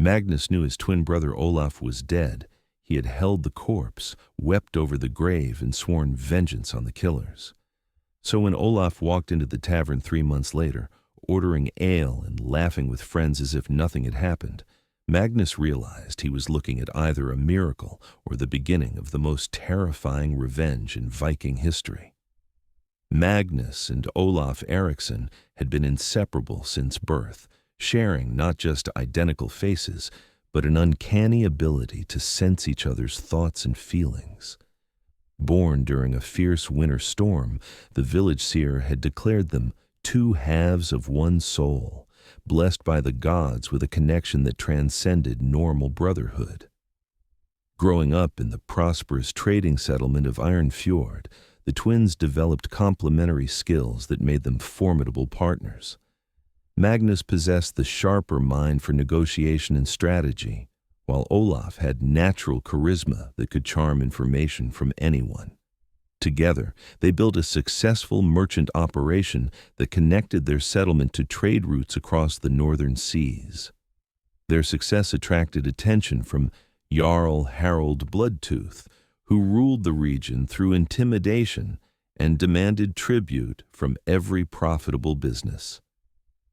Magnus knew his twin brother Olaf was dead. He had held the corpse, wept over the grave, and sworn vengeance on the killers. So when Olaf walked into the tavern 3 months later, ordering ale and laughing with friends as if nothing had happened, Magnus realized he was looking at either a miracle or the beginning of the most terrifying revenge in Viking history. Magnus and Olaf Eriksson had been inseparable since birth, sharing not just identical faces, but an uncanny ability to sense each other's thoughts and feelings. Born during a fierce winter storm, the village seer had declared them two halves of one soul, blessed by the gods with a connection that transcended normal brotherhood. Growing up in the prosperous trading settlement of Iron Fjord, the twins developed complementary skills that made them formidable partners. Magnus possessed the sharper mind for negotiation and strategy, while Olaf had natural charisma that could charm information from anyone. Together, they built a successful merchant operation that connected their settlement to trade routes across the northern seas. Their success attracted attention from Jarl Harald Bloodtooth, who ruled the region through intimidation and demanded tribute from every profitable business.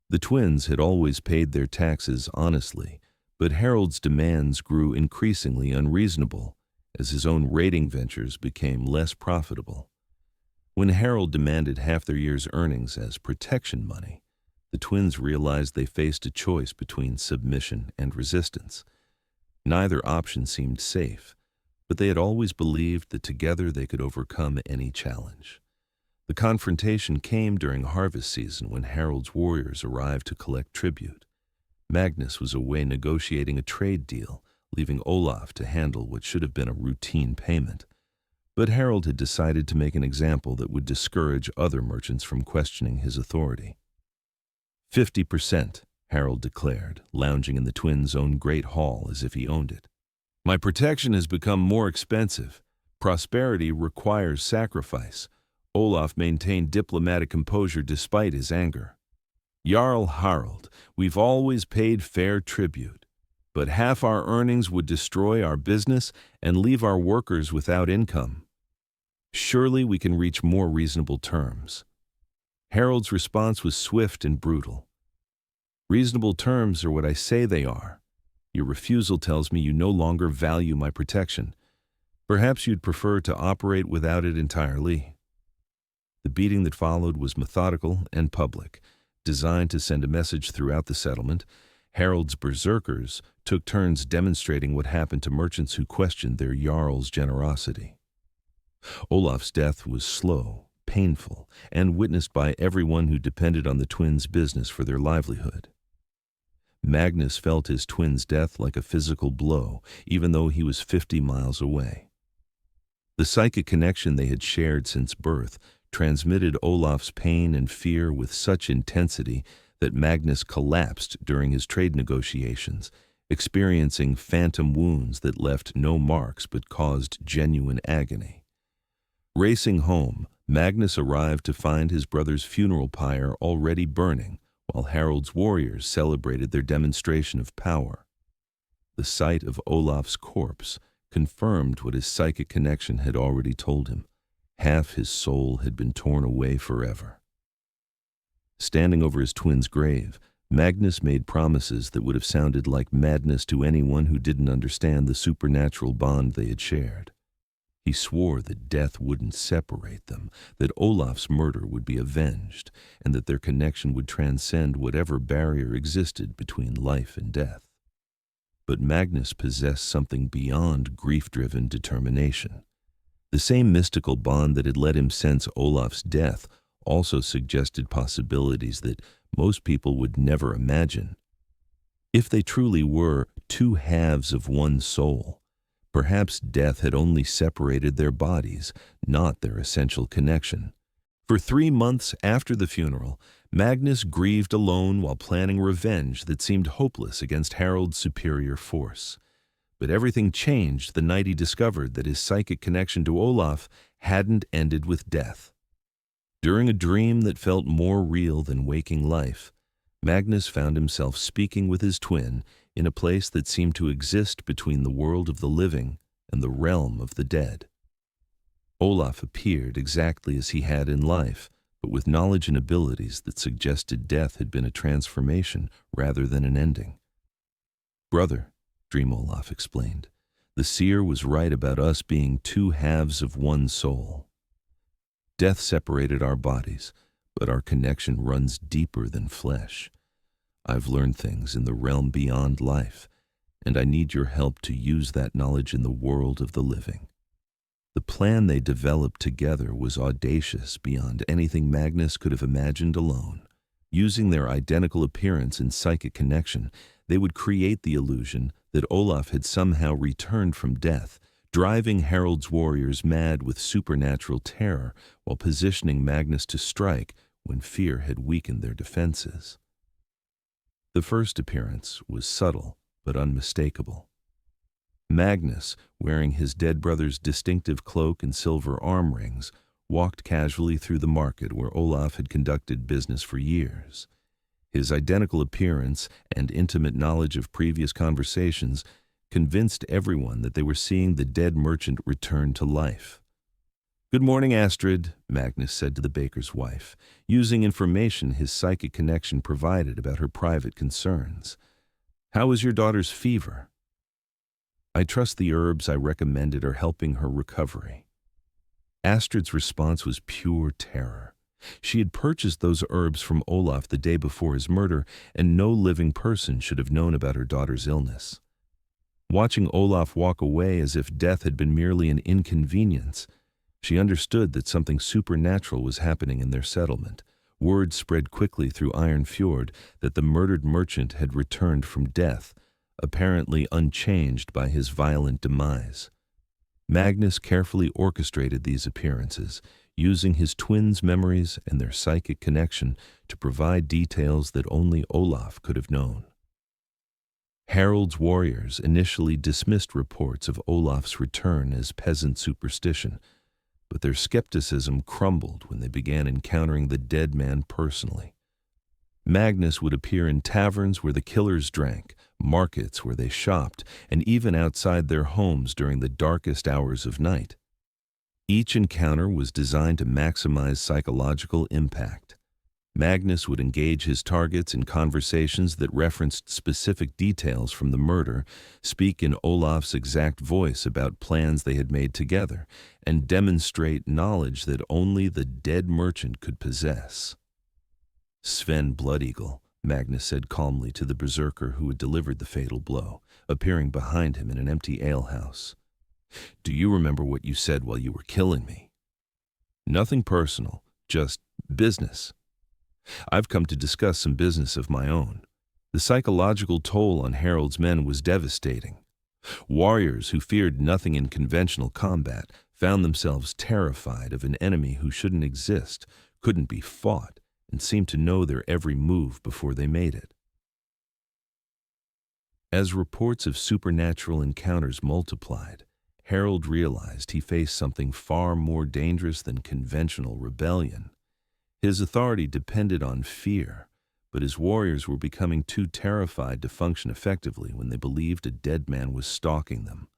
The twins had always paid their taxes honestly, but Harold's demands grew increasingly unreasonable as his own raiding ventures became less profitable. When Harold demanded half their year's earnings as protection money, the twins realized they faced a choice between submission and resistance. Neither option seemed safe, but they had always believed that together they could overcome any challenge. The confrontation came during harvest season when Harold's warriors arrived to collect tribute. Magnus was away negotiating a trade deal, leaving Olaf to handle what should have been a routine payment. But Harold had decided to make an example that would discourage other merchants from questioning his authority. 50%, Harold declared, lounging in the twins' own great hall as if he owned it. My protection has become more expensive. Prosperity requires sacrifice. Olaf maintained diplomatic composure despite his anger. Jarl Harald, we've always paid fair tribute, but half our earnings would destroy our business and leave our workers without income. Surely we can reach more reasonable terms. Harold's response was swift and brutal. Reasonable terms are what I say they are. Your refusal tells me you no longer value my protection. Perhaps you'd prefer to operate without it entirely. The beating that followed was methodical and public, designed to send a message throughout the settlement. Harold's berserkers took turns demonstrating what happened to merchants who questioned their jarl's generosity. Olaf's death was slow, painful, and witnessed by everyone who depended on the twins' business for their livelihood. Magnus felt his twin's death like a physical blow, even though he was 50 miles away. The psychic connection they had shared since birth transmitted Olaf's pain and fear with such intensity that Magnus collapsed during his trade negotiations, experiencing phantom wounds that left no marks but caused genuine agony. Racing home, Magnus arrived to find his brother's funeral pyre already burning, while Harold's warriors celebrated their demonstration of power. The sight of Olaf's corpse confirmed what his psychic connection had already told him. Half his soul had been torn away forever. Standing over his twin's grave, Magnus made promises that would have sounded like madness to anyone who didn't understand the supernatural bond they had shared. He swore that death wouldn't separate them, that Olaf's murder would be avenged, and that their connection would transcend whatever barrier existed between life and death. But Magnus possessed something beyond grief-driven determination. The same mystical bond that had let him sense Olaf's death also suggested possibilities that most people would never imagine. If they truly were two halves of one soul, perhaps death had only separated their bodies, not their essential connection. For 3 months after the funeral, Magnus grieved alone while planning revenge that seemed hopeless against Harold's superior force. But everything changed the night he discovered that his psychic connection to Olaf hadn't ended with death. During a dream that felt more real than waking life, Magnus found himself speaking with his twin in a place that seemed to exist between the world of the living and the realm of the dead. Olaf appeared exactly as he had in life, but with knowledge and abilities that suggested death had been a transformation rather than an ending. "Brother," Dream Olaf explained, "the seer was right about us being two halves of one soul. Death separated our bodies, but our connection runs deeper than flesh. I've learned things in the realm beyond life, and I need your help to use that knowledge in the world of the living." The plan they developed together was audacious beyond anything Magnus could have imagined alone. Using their identical appearance and psychic connection, they would create the illusion that Olaf had somehow returned from death, driving Harald's warriors mad with supernatural terror while positioning Magnus to strike when fear had weakened their defenses. The first appearance was subtle but unmistakable. Magnus, wearing his dead brother's distinctive cloak and silver arm rings, walked casually through the market where Olaf had conducted business for years. His identical appearance and intimate knowledge of previous conversations convinced everyone that they were seeing the dead merchant return to life. "Good morning, Astrid," Magnus said to the baker's wife, using information his psychic connection provided about her private concerns. "How is your daughter's fever?" "I trust the herbs I recommended are helping her recovery." Astrid's response was pure terror. She had purchased those herbs from Olaf the day before his murder, and no living person should have known about her daughter's illness. Watching Olaf walk away as if death had been merely an inconvenience, she understood that something supernatural was happening in their settlement. Word spread quickly through Iron Fjord that the murdered merchant had returned from death, apparently unchanged by his violent demise. Magnus carefully orchestrated these appearances, using his twins' memories and their psychic connection to provide details that only Olaf could have known. Harald's warriors initially dismissed reports of Olaf's return as peasant superstition, but their skepticism crumbled when they began encountering the dead man personally. Magnus would appear in taverns where the killers drank, markets where they shopped, and even outside their homes during the darkest hours of night. Each encounter was designed to maximize psychological impact. Magnus would engage his targets in conversations that referenced specific details from the murder, speak in Olaf's exact voice about plans they had made together, and demonstrate knowledge that only the dead merchant could possess. "Sven Bloodeagle," Magnus said calmly to the berserker who had delivered the fatal blow, appearing behind him in an empty alehouse. "Do you remember what you said while you were killing me?" "Nothing personal, just business. I've come to discuss some business of my own." The psychological toll on Harald's men was devastating. Warriors who feared nothing in conventional combat found themselves terrified of an enemy who shouldn't exist, couldn't be fought, and seemed to know their every move before they made it. As reports of supernatural encounters multiplied, Harald realized he faced something far more dangerous than conventional rebellion. His authority depended on fear, but his warriors were becoming too terrified to function effectively when they believed a dead man was stalking them.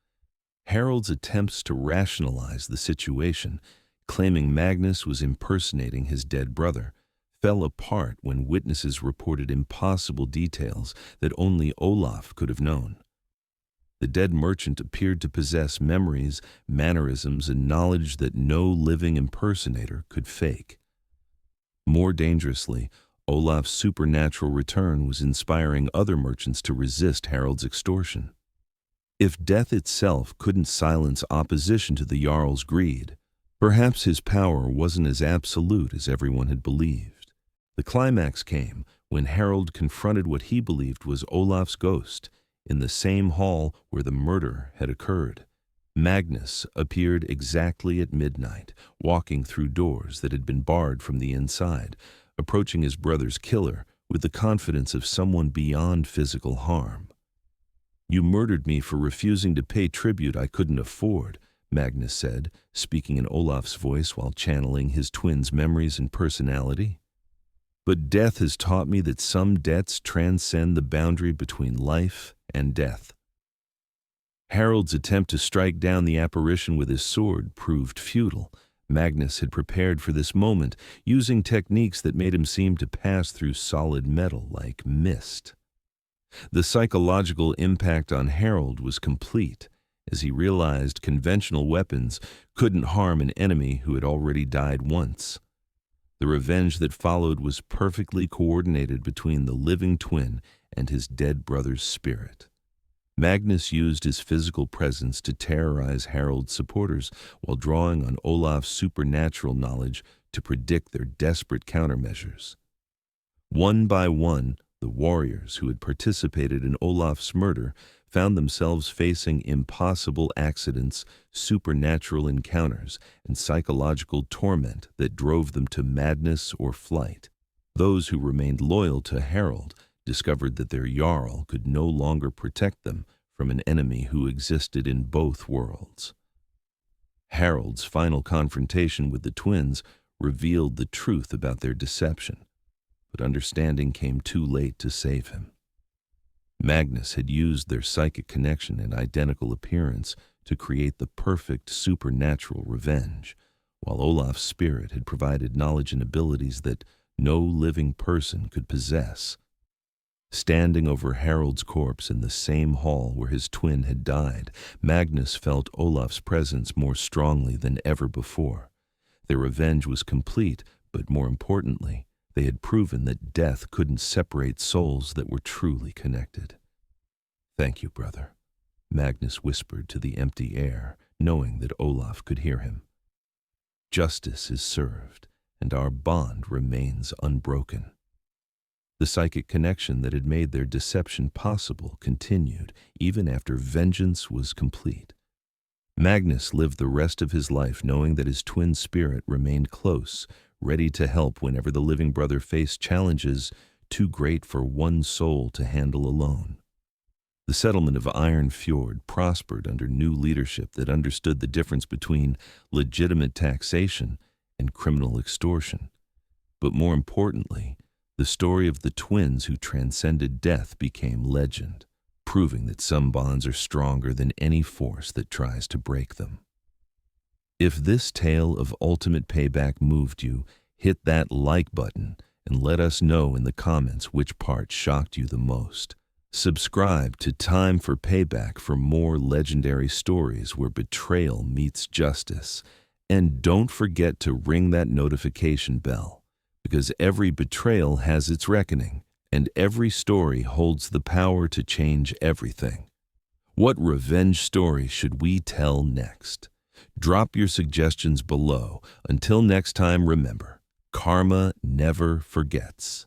Harald's attempts to rationalize the situation, claiming Magnus was impersonating his dead brother, fell apart when witnesses reported impossible details that only Olaf could have known. The dead merchant appeared to possess memories, mannerisms, and knowledge that no living impersonator could fake. More dangerously, Olaf's supernatural return was inspiring other merchants to resist Harald's extortion. If death itself couldn't silence opposition to the Jarl's greed, perhaps his power wasn't as absolute as everyone had believed. The climax came when Harald confronted what he believed was Olaf's ghost in the same hall where the murder had occurred. Magnus appeared exactly at midnight, walking through doors that had been barred from the inside, approaching his brother's killer with the confidence of someone beyond physical harm. "You murdered me for refusing to pay tribute I couldn't afford," Magnus said, speaking in Olaf's voice while channeling his twin's memories and personality. "But death has taught me that some debts transcend the boundary between life and death. Harold's attempt to strike down the apparition with his sword proved futile. Magnus had prepared for this moment, using techniques that made him seem to pass through solid metal like mist. The psychological impact on Harold was complete, as he realized conventional weapons couldn't harm an enemy who had already died once. The revenge that followed was perfectly coordinated between the living twin and his dead brother's spirit. Magnus used his physical presence to terrorize Harold's supporters while drawing on Olaf's supernatural knowledge to predict their desperate countermeasures. One by one, the warriors who had participated in Olaf's murder found themselves facing impossible accidents, supernatural encounters, and psychological torment that drove them to madness or flight. Those who remained loyal to Harold discovered that their Jarl could no longer protect them from an enemy who existed in both worlds. Harold's final confrontation with the twins revealed the truth about their deception, but understanding came too late to save him. Magnus had used their psychic connection and identical appearance to create the perfect supernatural revenge, while Olaf's spirit had provided knowledge and abilities that no living person could possess. Standing over Harold's corpse in the same hall where his twin had died, Magnus felt Olaf's presence more strongly than ever before. Their revenge was complete, but more importantly, they had proven that death couldn't separate souls that were truly connected. "Thank you, brother," Magnus whispered to the empty air, knowing that Olaf could hear him. "Justice is served, and our bond remains unbroken." The psychic connection that had made their deception possible continued even after vengeance was complete. Magnus lived the rest of his life knowing that his twin spirit remained close, ready to help whenever the living brother faced challenges too great for one soul to handle alone. The settlement of Iron Fjord prospered under new leadership that understood the difference between legitimate taxation and criminal extortion. But more importantly, the story of the twins who transcended death became legend, proving that some bonds are stronger than any force that tries to break them. If this tale of ultimate payback moved you, hit that like button and let us know in the comments which part shocked you the most. Subscribe to Time for Payback for more legendary stories where betrayal meets justice. And don't forget to ring that notification bell, because every betrayal has its reckoning, and every story holds the power to change everything. What revenge story should we tell next? Drop your suggestions below. Until next time, remember, karma never forgets.